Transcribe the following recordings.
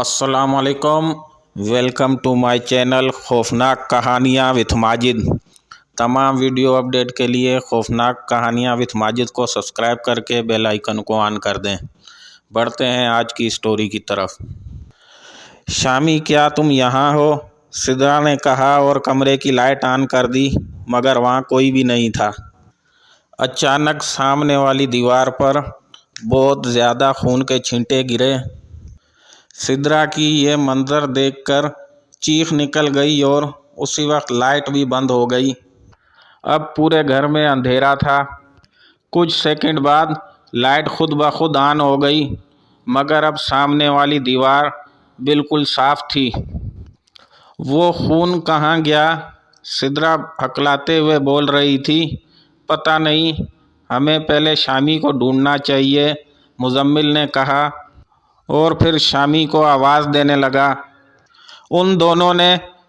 अस्सलाम वालेकुम। Welcome to my channel खौफनाक कहानियाँ विथ माजिद। तमाम वीडियो अपडेट के लिए खौफनाक कहानियाँ विथ माजिद को सब्सक्राइब करके बेल आइकन को ऑन कर दें। बढ़ते हैं आज की स्टोरी की तरफ। शामी, क्या तुम यहाँ हो? सिद्रा ने कहा और कमरे की लाइट ऑन कर दी, मगर वहाँ कोई भी नहीं था। अचानक सामने वाली दीवार पर बहुत ज़्यादा खून के छींटे गिरे। सिद्रा की ये मंजर देखकर चीख निकल गई और उसी वक्त लाइट भी बंद हो गई। अब पूरे घर में अंधेरा था। कुछ सेकंड बाद लाइट खुद ब खुद ऑन हो गई, मगर अब सामने वाली दीवार बिल्कुल साफ थी। वो खून कहाँ गया? सिद्रा हकलाते हुए बोल रही थी। पता नहीं, हमें पहले शामी को ढूंढना चाहिए, मुजम्मिल ने कहा और फिर शामी को आवाज़ देने लगा। उन दोनों ने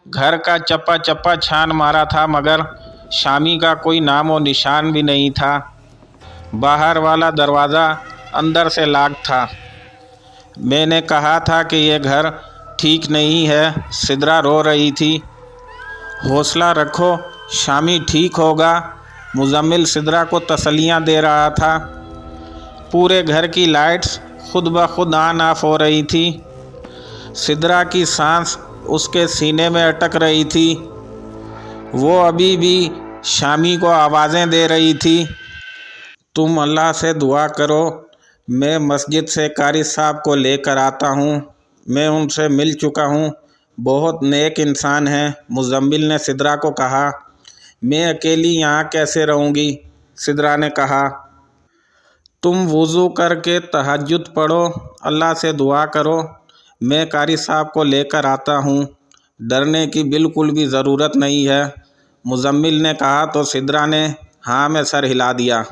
घर का चप्पा चप्पा छान मारा था, मगर शामी का कोई नाम और निशान भी नहीं था। बाहर वाला दरवाज़ा अंदर से लॉक था। मैंने कहा था कि यह घर ठीक नहीं है, सिद्रा रो रही थी। हौसला रखो, शामी ठीक होगा, मुजम्मिल सिद्रा को तसल्लियाँ दे रहा था। पूरे घर की लाइट्स खुद ब खुद ऑन ऑफ हो रही थी। सिद्रा की सांस उसके सीने में अटक रही थी। वो अभी भी शामी को आवाज़ें दे रही थी। तुम अल्लाह से दुआ करो, मैं मस्जिद से कारी साहब को लेकर आता हूँ। मैं उनसे मिल चुका हूँ, बहुत नेक इंसान हैं, मुजम्मिल ने सिद्रा को कहा। मैं अकेली यहाँ कैसे रहूँगी? सिद्रा ने कहा। तुम वुज़ू करके तहज्जुद पढ़ो, अल्लाह से दुआ करो, मैं कारी साहब को लेकर आता हूँ। डरने की बिल्कुल भी ज़रूरत नहीं है, मुजम्मिल ने कहा तो सिद्रा ने हाँ में सर हिला दिया।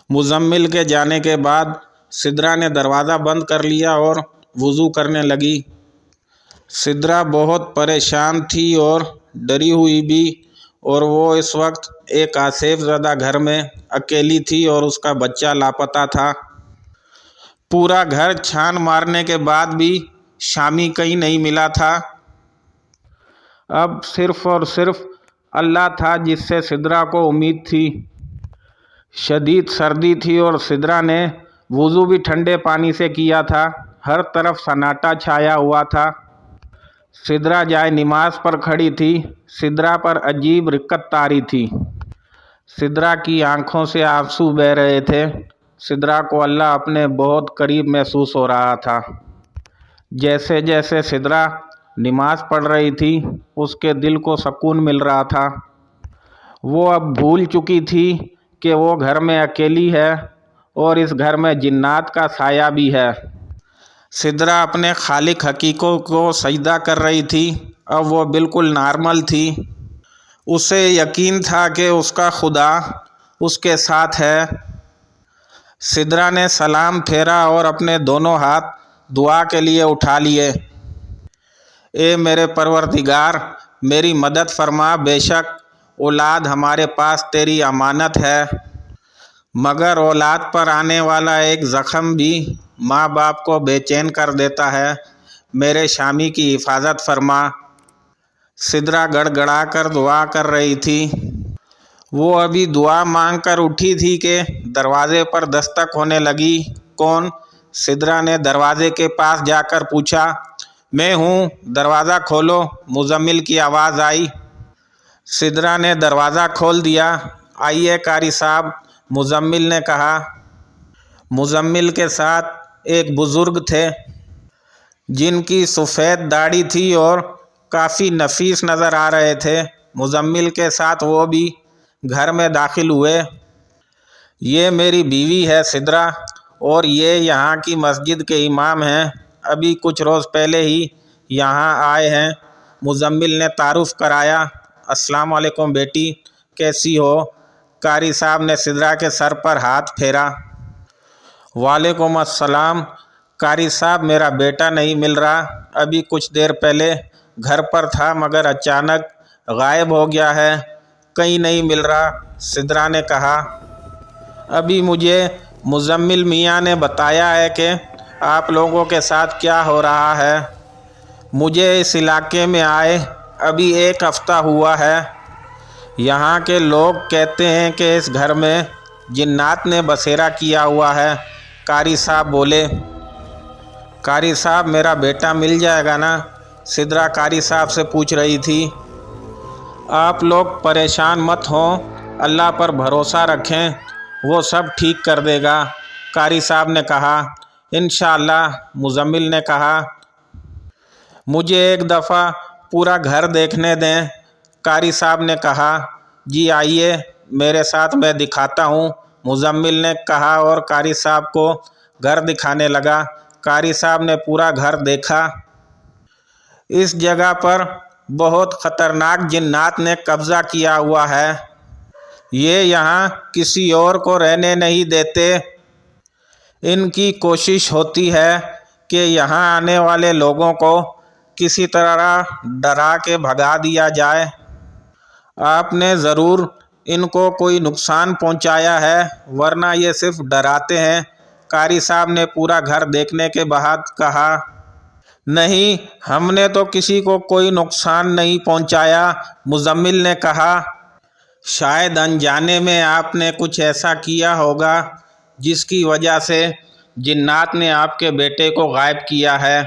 मुजम्मिल के जाने के बाद सिद्रा ने दरवाज़ा बंद कर लिया और वुज़ू करने लगी। सिद्रा बहुत परेशान थी और डरी हुई भी, और वो इस वक्त एक आसेफ ज़दा घर में अकेली थी और उसका बच्चा लापता था। पूरा घर छान मारने के बाद भी शामी कहीं नहीं मिला था। अब सिर्फ़ और सिर्फ अल्लाह था जिससे सिद्रा को उम्मीद थी। शदीद सर्दी थी और सिद्रा ने वुज़ू भी ठंडे पानी से किया था। हर तरफ सन्नाटा छाया हुआ था। सिद्रा जाए नमाज पर खड़ी थी। सिद्रा पर अजीब रिक्कत तारी थी। सिद्रा की आंखों से आंसू बह रहे थे। सिद्रा को अल्लाह अपने बहुत करीब महसूस हो रहा था। जैसे जैसे सिद्रा नमाज पढ़ रही थी, उसके दिल को सुकून मिल रहा था। वो अब भूल चुकी थी कि वो घर में अकेली है और इस घर में जिन्नात का साया भी है। सिद्रा अपने खालिक हकीकों को सजदा कर रही थी। अब वो बिल्कुल नॉर्मल थी। उसे यकीन था कि उसका खुदा उसके साथ है। सिद्रा ने सलाम फेरा और अपने दोनों हाथ दुआ के लिए उठा लिए। ए मेरे परवरदिगार, मेरी मदद फरमा, बेशक औलाद हमारे पास तेरी अमानत है, मगर औलाद पर आने वाला एक ज़ख़म भी माँ बाप को बेचैन कर देता है। मेरे शामी की हिफाजत फरमा। सिद्रा गड़गड़ा कर दुआ कर रही थी। वो अभी दुआ मांग कर उठी थी कि दरवाज़े पर दस्तक होने लगी। कौन? सिद्रा ने दरवाज़े के पास जाकर पूछा। मैं हूँ, दरवाज़ा खोलो, मुजम्मिल की आवाज़ आई। सिद्रा ने दरवाज़ा खोल दिया। आइए कारी साहब, मुजम्मिल ने कहा। मुजम्मिल के साथ एक बुज़ुर्ग थे जिनकी सफ़ेद दाढ़ी थी और काफ़ी नफीस नज़र आ रहे थे। मुजम्मिल के साथ वो भी घर में दाखिल हुए। ये मेरी बीवी है सिद्रा, और ये यहाँ की मस्जिद के इमाम हैं। अभी कुछ रोज़ पहले ही यहाँ आए हैं, मुजम्मिल ने तारुफ़ कराया। अस्सलाम वालेकुम बेटी, कैसी हो? कारी साहब ने सिद्रा के सर पर हाथ फेरा। वालेकुम अस्सलाम। कारी साहब, मेरा बेटा नहीं मिल रहा। अभी कुछ देर पहले घर पर था, मगर अचानक गायब हो गया है, कहीं नहीं मिल रहा, सिद्रा ने कहा। अभी मुझे मुजम्मिल मियाँ ने बताया है कि آپ لوگوں کے ساتھ کیا ہو رہا ہے؟ مجھے اس علاقے میں آئے ابھی 1 ہفتہ ہوا ہے۔ یہاں کے لوگ کہتے ہیں کہ اس گھر میں جنات نے بسیرا کیا ہوا ہے۔ قاری صاحب بولے۔ قاری صاحب میرا بیٹا مل جائے گا نا؟ سدرا قاری صاحب سے پوچھ رہی تھی۔ آپ لوگ پریشان مت ہوں، اللہ پر بھروسہ رکھیں، وہ سب ٹھیک کر دے گا، قاری صاحب نے کہا۔ انشاءاللہ، مزمل نے کہا۔ مجھے ایک دفعہ پورا گھر دیکھنے دیں، قاری صاحب نے کہا۔ جی آئیے میرے ساتھ، میں دکھاتا ہوں، مزمل نے کہا اور قاری صاحب کو گھر دکھانے لگا۔ قاری صاحب نے پورا گھر دیکھا۔ اس جگہ پر بہت خطرناک جنات نے قبضہ کیا ہوا ہے۔ یہ یہاں کسی اور کو رہنے نہیں دیتے۔ ان کی کوشش ہوتی ہے کہ یہاں آنے والے لوگوں کو کسی طرح ڈرا کے بھگا دیا جائے۔ آپ نے ضرور ان کو کوئی نقصان پہنچایا ہے، ورنہ یہ صرف ڈراتے ہیں، قاری صاحب نے پورا گھر دیکھنے کے بعد کہا۔ نہیں، ہم نے تو کسی کو کوئی نقصان نہیں پہنچایا، مزمل نے کہا۔ شاید انجانے میں آپ نے کچھ ایسا کیا ہوگا جس کی وجہ سے جنات نے آپ کے بیٹے کو غائب کیا ہے۔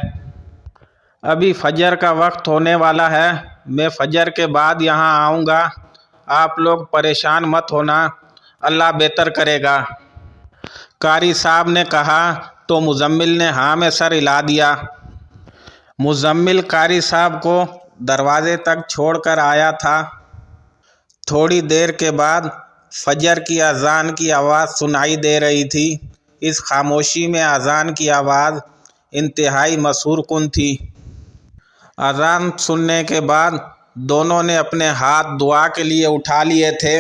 ابھی فجر کا وقت ہونے والا ہے، میں فجر کے بعد یہاں آؤں گا، آپ لوگ پریشان مت ہونا، اللہ بہتر کرے گا، قاری صاحب نے کہا تو مزمل نے ہاں میں سر ہلا دیا۔ مزمل قاری صاحب کو دروازے تک چھوڑ کر آیا تھا۔ تھوڑی دیر کے بعد فجر کی اذان کی آواز سنائی دے رہی تھی۔ اس خاموشی میں اذان کی آواز انتہائی مسحور کن تھی۔ اذان سننے کے بعد دونوں نے اپنے ہاتھ دعا کے لیے اٹھا لیے تھے۔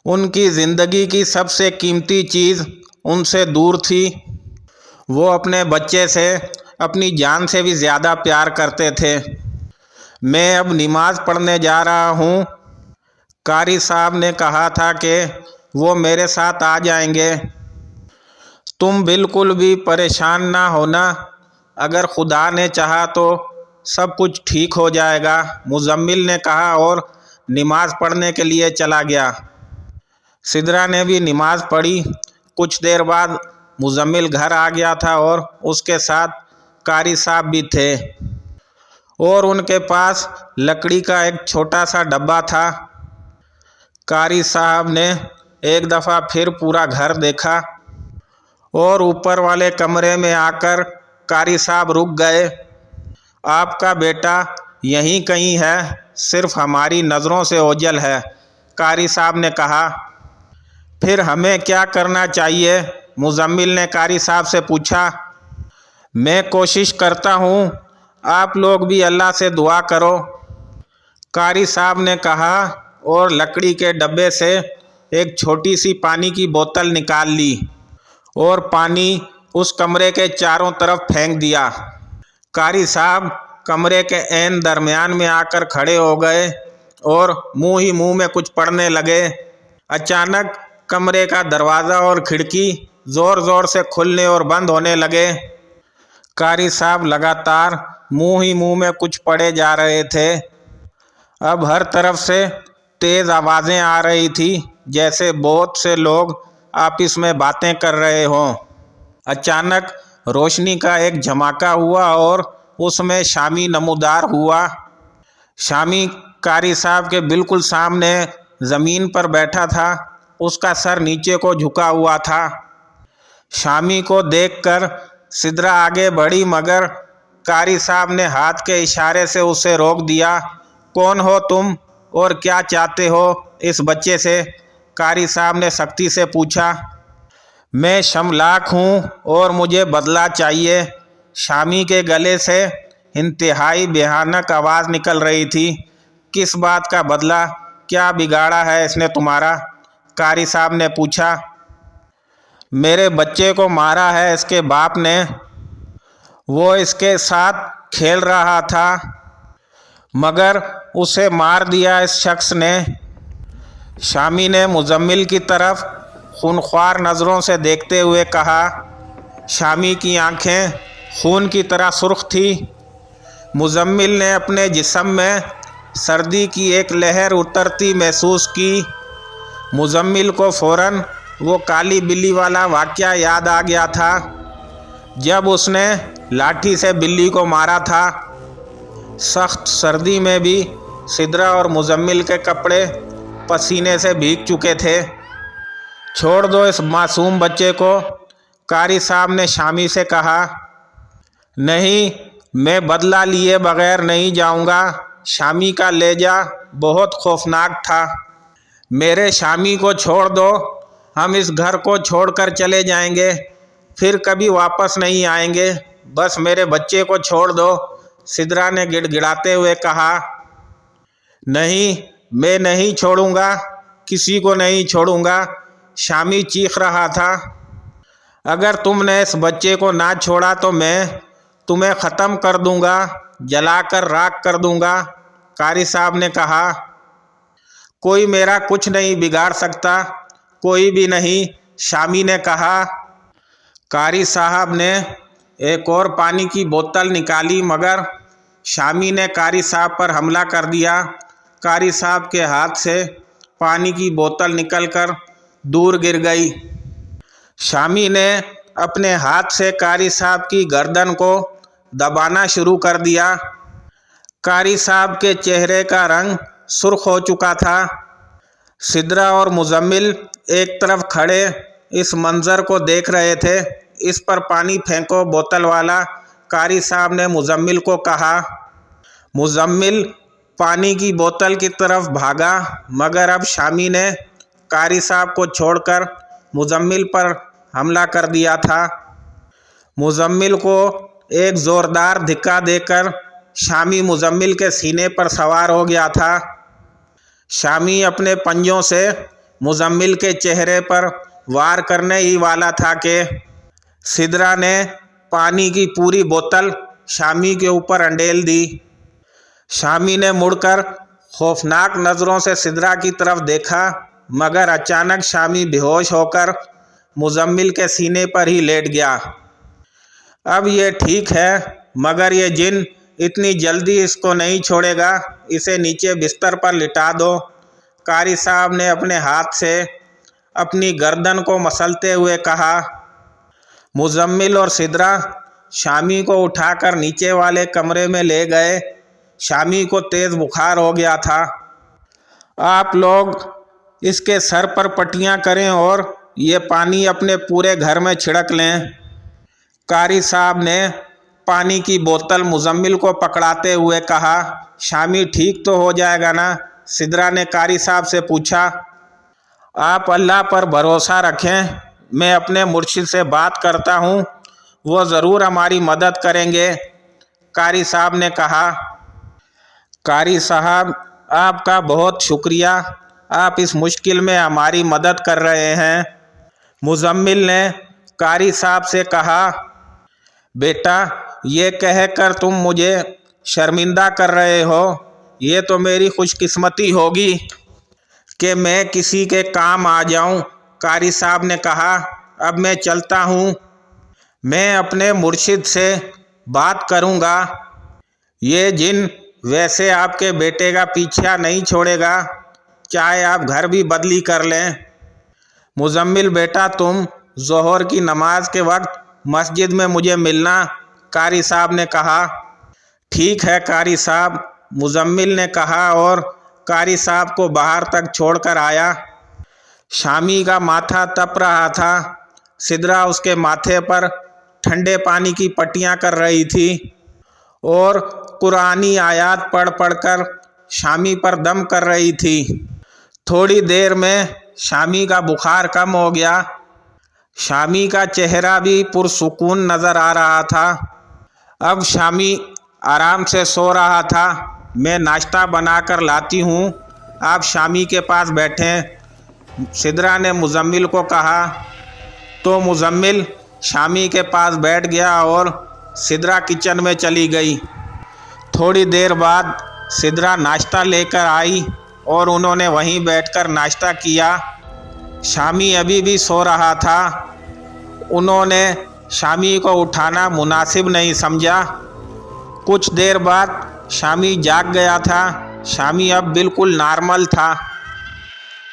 ان کی زندگی کی سب سے قیمتی چیز ان سے دور تھی۔ وہ اپنے بچے سے اپنی جان سے بھی زیادہ پیار کرتے تھے۔ میں اب نماز پڑھنے جا رہا ہوں، قاری صاحب نے کہا تھا کہ وہ میرے ساتھ آ جائیں گے۔ تم بالکل بھی پریشان نہ ہونا، اگر خدا نے چاہا تو سب کچھ ٹھیک ہو جائے گا، مزمل نے کہا اور نماز پڑھنے کے لیے چلا گیا۔ سدرا نے بھی نماز پڑھی۔ کچھ دیر بعد مزمل گھر آ گیا تھا اور اس کے ساتھ قاری صاحب بھی تھے، اور ان کے پاس لکڑی کا ایک چھوٹا سا ڈبہ تھا۔ قاری صاحب نے ایک دفعہ پھر پورا گھر دیکھا اور اوپر والے کمرے میں آ کر قاری صاحب رک گئے۔ آپ کا بیٹا یہیں کہیں ہے، صرف ہماری نظروں سے اوجھل ہے، قاری صاحب نے کہا۔ پھر ہمیں کیا کرنا چاہیے؟ مزمل نے قاری صاحب سے پوچھا۔ میں کوشش کرتا ہوں، آپ لوگ بھی اللہ سے دعا کرو، قاری صاحب نے کہا اور لکڑی کے ڈبے سے ایک چھوٹی سی پانی کی بوتل نکال لی اور پانی اس کمرے کے چاروں طرف پھینک دیا۔ قاری صاحب کمرے کے عین درمیان میں آ کر کھڑے ہو گئے اور منہ ہی منہ میں کچھ پڑھنے لگے۔ اچانک کمرے کا دروازہ اور کھڑکی زور زور سے کھلنے اور بند ہونے لگے۔ قاری صاحب لگاتار منہ ہی منہ میں کچھ پڑھے جا رہے تھے۔ اب ہر طرف سے تیز آوازیں آ رہی تھی، جیسے بہت سے لوگ آپس میں باتیں کر رہے ہوں۔ اچانک روشنی کا ایک جھماکا ہوا اور اس میں شامی نمودار ہوا۔ شامی قاری صاحب کے بالکل سامنے زمین پر بیٹھا تھا، اس کا سر نیچے کو جھکا ہوا تھا۔ شامی کو دیکھ کر سدرا آگے بڑھی، مگر قاری صاحب نے ہاتھ کے اشارے سے اسے روک دیا۔ کون ہو تم اور کیا چاہتے ہو اس بچے سے؟ قاری صاحب نے سختی سے پوچھا۔ میں شملاک ہوں اور مجھے بدلہ چاہیے، شامی کے گلے سے انتہائی بھیانک آواز نکل رہی تھی۔ کس بات کا بدلہ؟ کیا بگاڑا ہے اس نے تمہارا؟ قاری صاحب نے پوچھا۔ میرے بچے کو مارا ہے اس کے باپ نے، وہ اس کے ساتھ کھیل رہا تھا مگر اسے مار دیا اس شخص نے، شامی نے مزمل کی طرف خونخوار نظروں سے دیکھتے ہوئے کہا۔ शामी की आंखें खून की तरह सुर्ख थी। मुजम्मिल ने अपने जिस्म में सर्दी की एक लहर उतरती महसूस की। मुजम्मिल को फ़ौरन वो काली बिल्ली वाला वाक़या याद आ गया था जब उसने लाठी से बिल्ली को मारा था। सख्त सर्दी में भी सिद्रा और मुजम्मिल के कपड़े पसीने से भीग चुके थे। छोड़ दो इस मासूम बच्चे को, कारी साहब ने शामी से कहा। नहीं, मैं बदला लिए बगैर नहीं जाऊंगा। शामी का लहजा बहुत खौफनाक था। मेरे शामी को छोड़ दो, हम इस घर को छोड़कर चले जाएंगे, फिर कभी वापस नहीं आएंगे। बस मेरे बच्चे को छोड़ दो, सिद्रा ने गिड़गिड़ाते हुए कहा। नहीं, मैं नहीं छोड़ूंगा, किसी को नहीं छोड़ूंगा, शामी चीख रहा था। अगर तुमने इस बच्चे को ना छोड़ा तो मैं तुम्हें ख़त्म कर दूंगा, जलाकर राख कर दूंगा, कारी साहब ने कहा। कोई मेरा कुछ नहीं बिगाड़ सकता, कोई भी नहीं, शामी ने कहा। कारी साहब ने एक और पानी की बोतल निकाली मगर शामी ने कारी साहब पर हमला कर दिया। कारी साहब के हाथ से पानी की बोतल निकलकर दूर गिर गई। शामी ने अपने हाथ से कारी साहब की गर्दन को दबाना शुरू कर दिया। कारी साहब के चेहरे का रंग सुर्ख हो चुका था। सिद्रा और मुजम्मिल एक तरफ खड़े इस मंज़र को देख रहे थे। इस पर पानी फेंको बोतल वाला, कारी साहब ने मुजम्मिल को कहा। मुजम्मिल पानी की बोतल की तरफ भागा मगर अब शामी ने कारी साहब को छोड़कर मुजम्मिल पर हमला कर दिया था। मुजम्मिल को एक ज़ोरदार धिक्का देकर शामी मुजम्मिल के सीने पर सवार हो गया था। शामी अपने पंजों से मुजम्मिल के चेहरे पर वार करने ही वाला था कि सिद्रा ने पानी की पूरी बोतल शामी के ऊपर अंडेल दी। शामी ने मुड़कर खौफनाक नज़रों से सिद्रा की तरफ देखा मगर अचानक शामी बेहोश होकर मुजम्मिल के सीने पर ही लेट गया। अब ये ठीक है मगर ये जिन इतनी जल्दी इसको नहीं छोड़ेगा, इसे नीचे बिस्तर पर लिटा दो, कारी साहब ने अपने हाथ से अपनी गर्दन को मसलते हुए कहा। मुजम्मिल और सिद्रा शामी को उठाकर नीचे वाले कमरे में ले गए। शामी को तेज़ बुखार हो गया था। आप लोग इसके सर पर पट्टियाँ करें और ये पानी अपने पूरे घर में छिड़क लें, कारी साहब ने पानी की बोतल मुजम्मिल को पकड़ाते हुए कहा। शामी ठीक तो हो जाएगा ना, सिद्रा ने कारी साहब से पूछा। आप अल्लाह पर भरोसा रखें, मैं अपने मुर्शिद से बात करता हूँ, वो ज़रूर हमारी मदद करेंगे, कारी साहब ने कहा। कारी साहब आपका बहुत शुक्रिया, आप इस मुश्किल में हमारी मदद कर रहे हैं, मुजम्मिल ने कारी साहब से कहा। बेटा, ये कहकर तुम मुझे शर्मिंदा कर रहे हो, ये तो मेरी खुशकिस्मती होगी कि मैं किसी के काम आ जाऊं, कारी साहब ने कहा। अब मैं चलता हूं, मैं अपने मुर्शिद से बात करूंगा। ये जिन वैसे आपके बेटे का पीछा नहीं छोड़ेगा, चाहे आप घर भी बदली कर लें। मुजम्मिल बेटा, तुम ज़ोहर की नमाज के वक्त मस्जिद में मुझे मिलना, कारी साहब ने कहा। ठीक है कारी साहब, मुजम्मिल ने कहा और कारी साहब को बाहर तक छोड़कर आया। शामी का माथा तप रहा था। सिद्रा उसके माथे पर ठंडे पानी की पट्टियाँ कर रही थी और कुरानी आयात पढ़ पढ़कर शामी पर दम कर रही थी। थोड़ी देर में शामी का बुखार कम हो गया। शामी का चेहरा भी पुरसुकून नज़र आ रहा था। अब शामी आराम से सो रहा था। मैं नाश्ता बनाकर लाती हूँ, आप शामी के पास बैठें, सिद्रा ने मुजम्मिल को कहा। तो मुजम्मिल शामी के पास बैठ गया और सिद्रा किचन में चली गई। थोड़ी देर बाद सिद्रा नाश्ता लेकर आई और उन्होंने वहीं बैठकर नाश्ता किया। शामी अभी भी सो रहा था। उन्होंने शामी को उठाना मुनासिब नहीं समझा। कुछ देर बाद शामी जाग गया था। शामी अब बिल्कुल नॉर्मल था।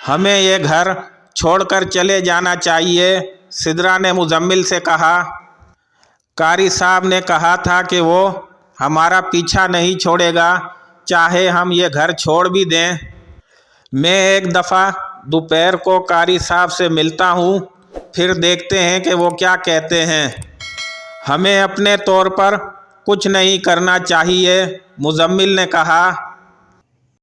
हमें ये घर छोड़कर चले जाना चाहिए, सिद्रा ने मुजम्मिल से कहा। कारी साहब ने कहा था कि वो हमारा पीछा नहीं छोड़ेगा, चाहे हम ये घर छोड़ भी दें। मैं एक दफ़ा दोपहर को कारी साहब से मिलता हूँ, फिर देखते हैं कि वो क्या कहते हैं। हमें अपने तौर पर कुछ नहीं करना चाहिए, मुजम्मिल ने कहा।